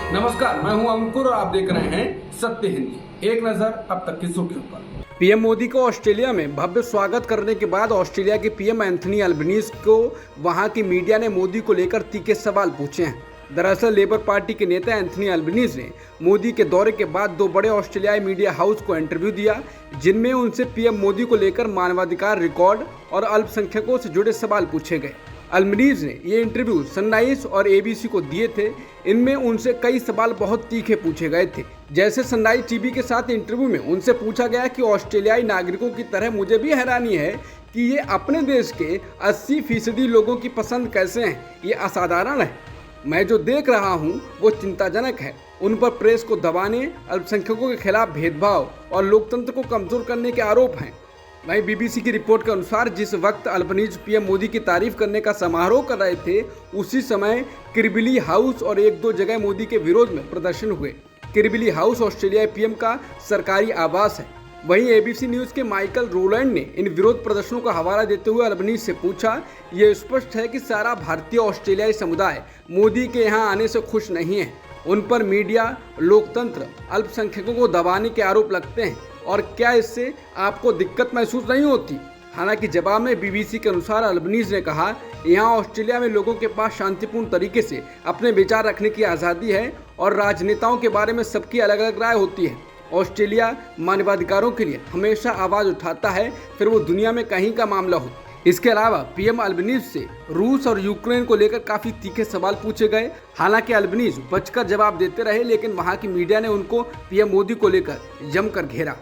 नमस्कार, मैं हूं अंकुर और आप देख रहे हैं सत्य हिंदी। एक नजर अब तक की सुर्खियों पर। पीएम मोदी को ऑस्ट्रेलिया में भव्य स्वागत करने के बाद ऑस्ट्रेलिया के पीएम एंथनी अल्बनीज को वहां की मीडिया ने मोदी को लेकर तीखे सवाल पूछे हैं। दरअसल लेबर पार्टी के नेता एंथनी अल्बनीज ने मोदी के दौरे के बाद दो बड़े ऑस्ट्रेलियाई मीडिया हाउस को इंटरव्यू दिया, जिनमें उनसे पीएम मोदी को लेकर मानवाधिकार रिकॉर्ड और अल्पसंख्यकों से जुड़े सवाल पूछे गए। अल्बनीज ने ये इंटरव्यू सनराइज और एबीसी को दिए थे। इनमें उनसे कई सवाल बहुत तीखे पूछे गए थे। जैसे सनराइज टीवी के साथ इंटरव्यू में उनसे पूछा गया कि ऑस्ट्रेलियाई नागरिकों की तरह मुझे भी हैरानी है कि ये अपने देश के 80% लोगों की पसंद कैसे हैं, ये असाधारण है। मैं जो देख रहा हूँ वो चिंताजनक है। उन पर प्रेस को दबाने, अल्पसंख्यकों के खिलाफ भेदभाव और लोकतंत्र को कमजोर करने के आरोप हैं। वहीं बीबीसी की रिपोर्ट के अनुसार जिस वक्त अल्बनीज पीएम मोदी की तारीफ करने का समारोह कर रहे थे, उसी समय किरबिली हाउस और एक दो जगह मोदी के विरोध में प्रदर्शन हुए। किरबिली हाउस ऑस्ट्रेलियाई पीएम का सरकारी आवास है। वहीं एबीसी न्यूज के माइकल रोलैंड ने इन विरोध प्रदर्शनों का हवाला देते हुए अल्बनीज से पूछा, ये स्पष्ट है कि सारा भारतीय ऑस्ट्रेलियाई समुदाय मोदी के यहाँ आने से खुश नहीं है। उन पर मीडिया, लोकतंत्र, अल्पसंख्यकों को दबाने के आरोप लगते हैं और क्या इससे आपको दिक्कत महसूस नहीं होती? हालांकि जवाब में बीबीसी के अनुसार अल्बनीज ने कहा, यहाँ ऑस्ट्रेलिया में लोगों के पास शांतिपूर्ण तरीके से अपने विचार रखने की आज़ादी है और राजनेताओं के बारे में सबकी अलग अलग राय होती है। ऑस्ट्रेलिया मानवाधिकारों के लिए हमेशा आवाज़ उठाता है, फिर वो दुनिया में कहीं का मामला हो। इसके अलावा पीएम अल्बनीज से रूस और यूक्रेन को लेकर काफ़ी तीखे सवाल पूछे गए। हालांकि अल्बनीज बचकर जवाब देते रहे, लेकिन वहां की मीडिया ने उनको पीएम मोदी को लेकर जमकर घेरा।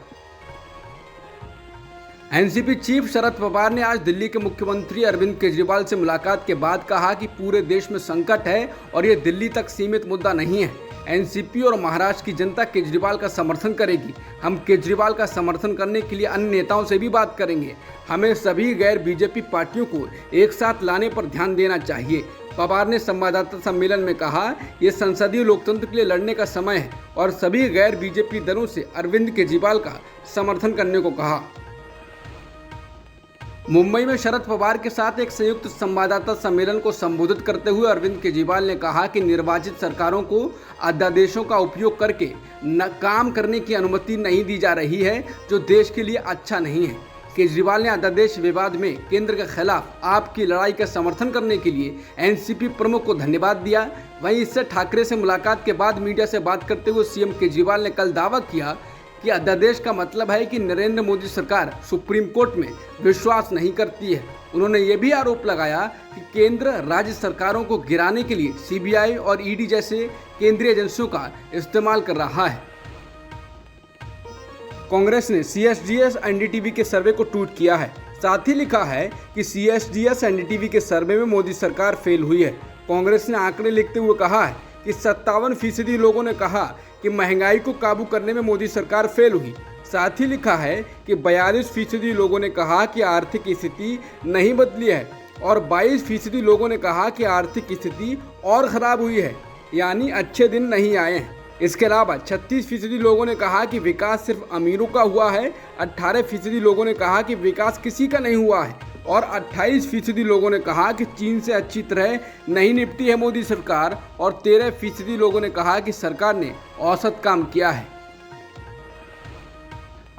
एनसीपी चीफ शरद पवार ने आज दिल्ली के मुख्यमंत्री अरविंद केजरीवाल से मुलाकात के बाद कहा कि पूरे देश में संकट है और ये दिल्ली तक सीमित मुद्दा नहीं है। एनसीपी और महाराष्ट्र की जनता केजरीवाल का समर्थन करेगी। हम केजरीवाल का समर्थन करने के लिए अन्य नेताओं से भी बात करेंगे। हमें सभी गैर बीजेपी पार्टियों को एक साथ लाने पर ध्यान देना चाहिए। पवार ने संवाददाता सम्मेलन में कहा, ये संसदीय लोकतंत्र के लिए लड़ने का समय है और सभी गैर बीजेपी दलों से अरविंद केजरीवाल का समर्थन करने को कहा। मुंबई में शरद पवार के साथ एक संयुक्त संवाददाता सम्मेलन को संबोधित करते हुए अरविंद केजरीवाल ने कहा कि निर्वाचित सरकारों को अध्यादेशों का उपयोग करके काम करने की अनुमति नहीं दी जा रही है, जो देश के लिए अच्छा नहीं है। केजरीवाल ने अध्यादेश विवाद में केंद्र के खिलाफ आपकी लड़ाई का समर्थन करने के लिए एनसीपी प्रमुख को धन्यवाद दिया। वहीं इससे ठाकरे से मुलाकात के बाद मीडिया से बात करते हुए सीएम केजरीवाल ने कल दावा किया कि अध्यादेश का मतलब है कि नरेंद्र मोदी सरकार सुप्रीम कोर्ट में विश्वास नहीं करती है। उन्होंने ये भी आरोप लगाया कि केंद्र राज्य सरकारों को गिराने के लिए सीबीआई और ईडी जैसे केंद्रीय एजेंसियों का इस्तेमाल कर रहा है। कांग्रेस ने सीएसडीएस एनडीटीवी के सर्वे को ट्वीट किया है। साथ ही लिखा है कि सीएसडीएस एनडीटीवी के सर्वे में मोदी सरकार फेल हुई है। कांग्रेस ने आंकड़े लिखते हुए कहा है कि 57% लोगों ने कहा कि महंगाई को काबू करने में मोदी सरकार फेल हुई। साथ ही लिखा है कि 42% लोगों ने कहा कि आर्थिक स्थिति नहीं बदली है और 22% लोगों ने कहा कि आर्थिक स्थिति और खराब हुई है, यानी अच्छे दिन नहीं आए हैं। इसके अलावा 36% लोगों ने कहा कि विकास सिर्फ अमीरों का हुआ है, 18% लोगों ने कहा कि विकास किसी का नहीं हुआ है और 28% लोगों ने कहा कि चीन से अच्छी तरह नहीं निपटी है मोदी सरकार और 13% लोगों ने कहा कि सरकार ने औसत काम किया है।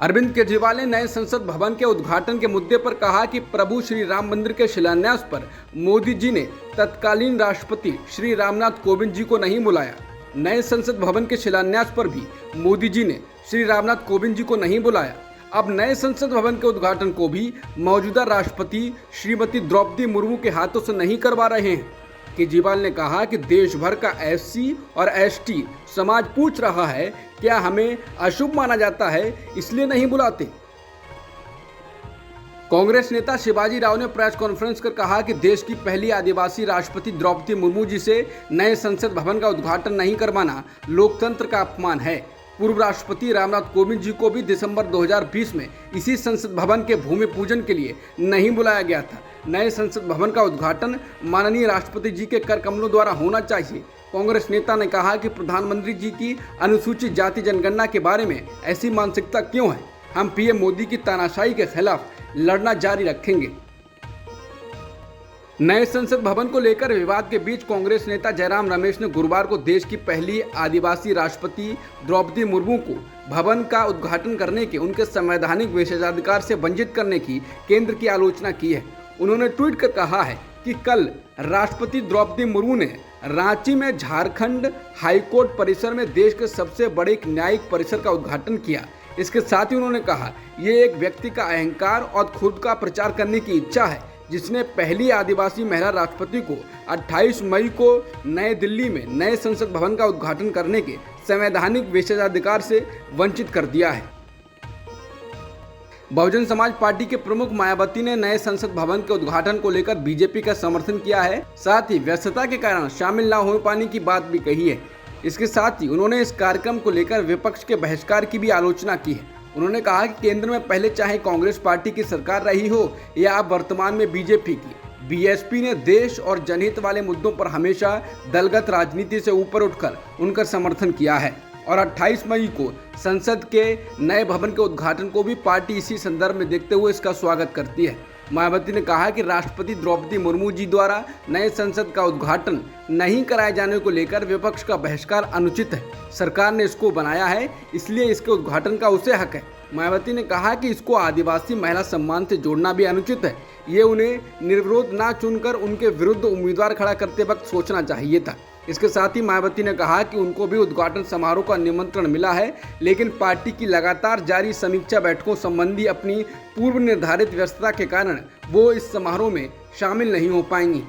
अरविंद केजरीवाल ने नए संसद भवन के उद्घाटन के मुद्दे पर कहा कि प्रभु श्री राम मंदिर के शिलान्यास पर मोदी जी ने तत्कालीन राष्ट्रपति श्री रामनाथ कोविंद जी को नहीं बुलाया। नए संसद भवन के शिलान्यास पर भी मोदी जी ने श्री रामनाथ कोविंद जी को नहीं बुलाया। अब नए संसद भवन के उद्घाटन को भी मौजूदा राष्ट्रपति श्रीमती द्रौपदी मुर्मू के हाथों से नहीं करवा रहे हैं। केजरीवाल ने कहा कि देश भर का एससी और एसटी समाज पूछ रहा है, क्या हमें अशुभ माना जाता है, इसलिए नहीं बुलाते। कांग्रेस नेता शिवाजी राव ने प्रेस कॉन्फ्रेंस कर कहा कि देश की पहली आदिवासी राष्ट्रपति द्रौपदी मुर्मू जी से नए संसद भवन का उद्घाटन नहीं करवाना लोकतंत्र का अपमान है। पूर्व राष्ट्रपति रामनाथ कोविंद जी को भी दिसंबर 2020 में इसी संसद भवन के भूमि पूजन के लिए नहीं बुलाया गया था। नए संसद भवन का उद्घाटन माननीय राष्ट्रपति जी के कर कमलों द्वारा होना चाहिए। कांग्रेस नेता ने कहा कि प्रधानमंत्री जी की अनुसूचित जाति जनगणना के बारे में ऐसी मानसिकता क्यों है। हम पीएम मोदी की तानाशाही के खिलाफ लड़ना जारी रखेंगे। नए संसद भवन को लेकर विवाद के बीच कांग्रेस नेता जयराम रमेश ने गुरुवार को देश की पहली आदिवासी राष्ट्रपति द्रौपदी मुर्मू को भवन का उद्घाटन करने के उनके संवैधानिक विशेषाधिकार से वंचित करने की केंद्र की आलोचना की है। उन्होंने ट्वीट कर कहा है कि कल राष्ट्रपति द्रौपदी मुर्मू ने रांची में झारखंड हाईकोर्ट परिसर में देश के सबसे बड़े न्यायिक परिसर का उद्घाटन किया। इसके साथ ही उन्होंने कहा, ये एक व्यक्ति का अहंकार और खुद का प्रचार करने की इच्छा है जिसने पहली आदिवासी महिला राष्ट्रपति को 28 मई को नई दिल्ली में नए संसद भवन का उद्घाटन करने के संवैधानिक विशेषाधिकार से वंचित कर दिया है। बहुजन समाज पार्टी के प्रमुख मायावती ने नए संसद भवन के उद्घाटन को लेकर बीजेपी का समर्थन किया है। साथ ही व्यस्तता के कारण शामिल न हो पाने की बात भी कही है। इसके साथ ही उन्होंने इस कार्यक्रम को लेकर विपक्ष के बहिष्कार की भी आलोचना की है। उन्होंने कहा कि केंद्र में पहले चाहे कांग्रेस पार्टी की सरकार रही हो या अब वर्तमान में बीजेपी की, बीएसपी ने देश और जनहित वाले मुद्दों पर हमेशा दलगत राजनीति से ऊपर उठकर उनका समर्थन किया है और 28 मई को संसद के नए भवन के उद्घाटन को भी पार्टी इसी संदर्भ में देखते हुए इसका स्वागत करती है। मायावती ने कहा कि राष्ट्रपति द्रौपदी मुर्मू जी द्वारा नए संसद का उद्घाटन नहीं कराए जाने को लेकर विपक्ष का बहिष्कार अनुचित है। सरकार ने इसको बनाया है, इसलिए इसके उद्घाटन का उसे हक है। मायावती ने कहा कि इसको आदिवासी महिला सम्मान से जोड़ना भी अनुचित है। ये उन्हें निर्विरोध ना चुनकर उनके विरुद्ध उम्मीदवार खड़ा करते वक्त सोचना चाहिए था। इसके साथ ही मायावती ने कहा कि उनको भी उद्घाटन समारोह का निमंत्रण मिला है, लेकिन पार्टी की लगातार जारी समीक्षा बैठकों संबंधी अपनी पूर्व निर्धारित व्यस्तता के कारण वो इस समारोह में शामिल नहीं हो पाएंगी।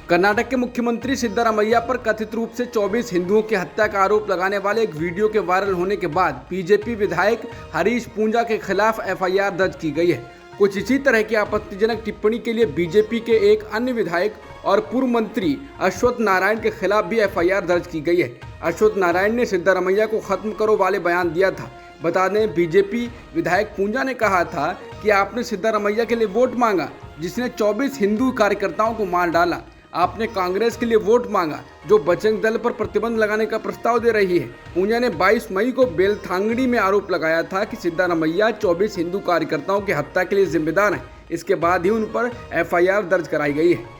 कर्नाटक के मुख्यमंत्री सिद्धारमैया पर कथित रूप से 24 हिंदुओं की हत्या का आरोप लगाने वाले एक वीडियो के वायरल होने के बाद बीजेपी विधायक हरीश पूंजा के खिलाफ एफआईआर दर्ज की गई है। कुछ इसी तरह की आपत्तिजनक टिप्पणी के लिए बीजेपी के एक अन्य विधायक और पूर्व मंत्री अश्वत्थ नारायण के खिलाफ भी एफआईआर दर्ज की गई है। अश्वत्थ नारायण ने सिद्धारमैया को खत्म करो वाले बयान दिया था। बता दें, बीजेपी विधायक पूंजा ने कहा था कि आपने सिद्धारमैया के लिए वोट मांगा जिसने 24 हिंदू कार्यकर्ताओं को मार डाला। आपने कांग्रेस के लिए वोट मांगा जो बजरंग दल पर प्रतिबंध लगाने का प्रस्ताव दे रही है। पूंजा ने 22 मई को बेलथांगड़ी में आरोप लगाया था कि सिद्धारमैया 24 हिंदू कार्यकर्ताओं की हत्या के लिए जिम्मेदार हैं। इसके बाद ही उन पर एफआईआर दर्ज कराई गई है।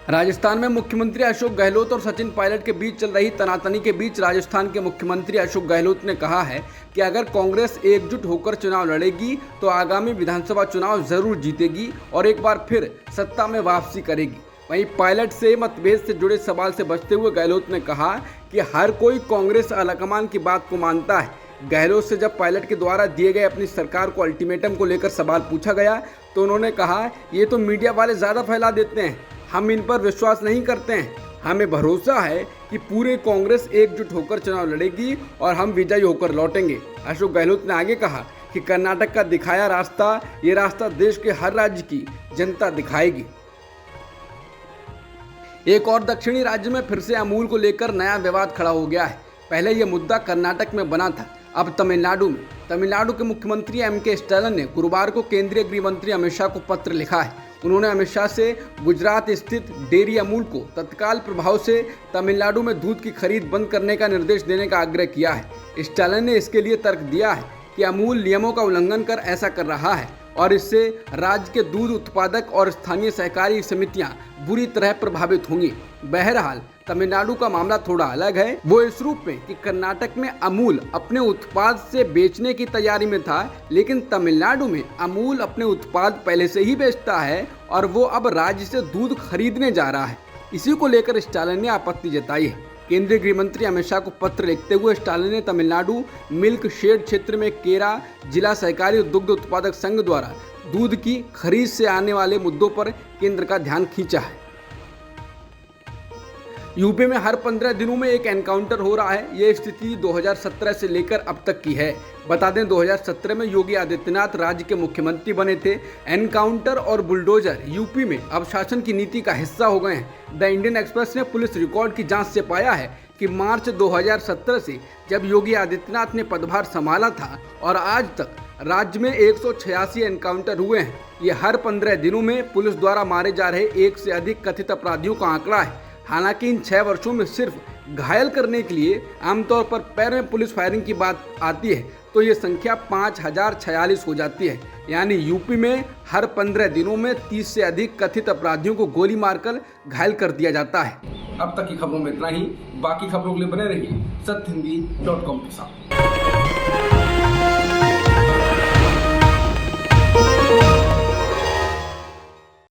राजस्थान में मुख्यमंत्री अशोक गहलोत और सचिन पायलट के बीच चल रही तनातनी के बीच राजस्थान के मुख्यमंत्री अशोक गहलोत ने कहा है कि अगर कांग्रेस एकजुट होकर चुनाव लड़ेगी तो आगामी विधानसभा चुनाव जरूर जीतेगी और एक बार फिर सत्ता में वापसी करेगी। वहीं पायलट से मतभेद से जुड़े सवाल से बचते हुए गहलोत ने कहा कि हर कोई कांग्रेस आलाकमान की बात को मानता है। गहलोत से जब पायलट के द्वारा दिए गए अपनी सरकार को अल्टीमेटम को लेकर सवाल पूछा गया तो उन्होंने कहा, ये तो मीडिया वाले ज़्यादा फैला देते हैं, हम इन पर विश्वास नहीं करते हैं। हमें भरोसा है कि पूरे कांग्रेस एकजुट होकर चुनाव लड़ेगी और हम विजयी होकर लौटेंगे। अशोक गहलोत ने आगे कहा कि कर्नाटक का दिखाया रास्ता, ये रास्ता देश के हर राज्य की जनता दिखाएगी। एक और दक्षिणी राज्य में फिर से अमूल को लेकर नया विवाद खड़ा हो गया है। पहले यह मुद्दा कर्नाटक में बना था, अब तमिलनाडु में। तमिलनाडु के मुख्यमंत्री एम.के. स्टालिन ने गुरुवार को केंद्रीय गृह मंत्री अमित शाह को पत्र लिखा है। उन्होंने अमित शाह से गुजरात स्थित डेयरी अमूल को तत्काल प्रभाव से तमिलनाडु में दूध की खरीद बंद करने का निर्देश देने का आग्रह किया है। स्टालिन ने इसके लिए तर्क दिया है कि अमूल नियमों का उल्लंघन कर ऐसा कर रहा है और इससे राज्य के दूध उत्पादक और स्थानीय सहकारी समितियां बुरी तरह प्रभावित होंगी। बहरहाल तमिलनाडु का मामला थोड़ा अलग है। वो इस रूप में कि कर्नाटक में अमूल अपने उत्पाद से बेचने की तैयारी में था, लेकिन तमिलनाडु में अमूल अपने उत्पाद पहले से ही बेचता है और वो अब राज्य से दूध खरीदने जा रहा है। इसी को लेकर स्टालिन ने आपत्ति जताई है। केंद्रीय गृह मंत्री अमित शाह को पत्र लिखते हुए स्टालिन ने तमिलनाडु मिल्क शेड क्षेत्र में केरा जिला सहकारी दुग्ध उत्पादक संघ द्वारा दूध की खरीद से आने वाले मुद्दों पर केंद्र का ध्यान खींचा है। यूपी में हर 15 दिनों में एक एनकाउंटर हो रहा है। ये स्थिति 2017 से लेकर अब तक की है। बता दें, 2017 में योगी आदित्यनाथ राज्य के मुख्यमंत्री बने थे। एनकाउंटर और बुलडोजर यूपी में अब शासन की नीति का हिस्सा हो गए हैं। द इंडियन एक्सप्रेस ने पुलिस रिकॉर्ड की जांच से पाया है कि मार्च 2017 से जब योगी आदित्यनाथ ने पदभार संभाला था और आज तक राज्य में 186 एनकाउंटर हुए हैं। ये हर 15 दिनों में पुलिस द्वारा मारे जा रहे 1 से अधिक कथित अपराधियों का आंकड़ा है। हालांकि इन 6 वर्षों में सिर्फ घायल करने के लिए आमतौर पर पैर में पुलिस फायरिंग की बात आती है। तो ये संख्या 5046 हो जाती है। यानी यूपी में हर 15 दिनों में 30 से अधिक कथित अपराधियों को गोली मारकर घायल कर दिया जाता है। अब तक की खबरों में इतना ही। बाकी खबरों के लिए बने रहिए सत्यहिंदी.com के साथ।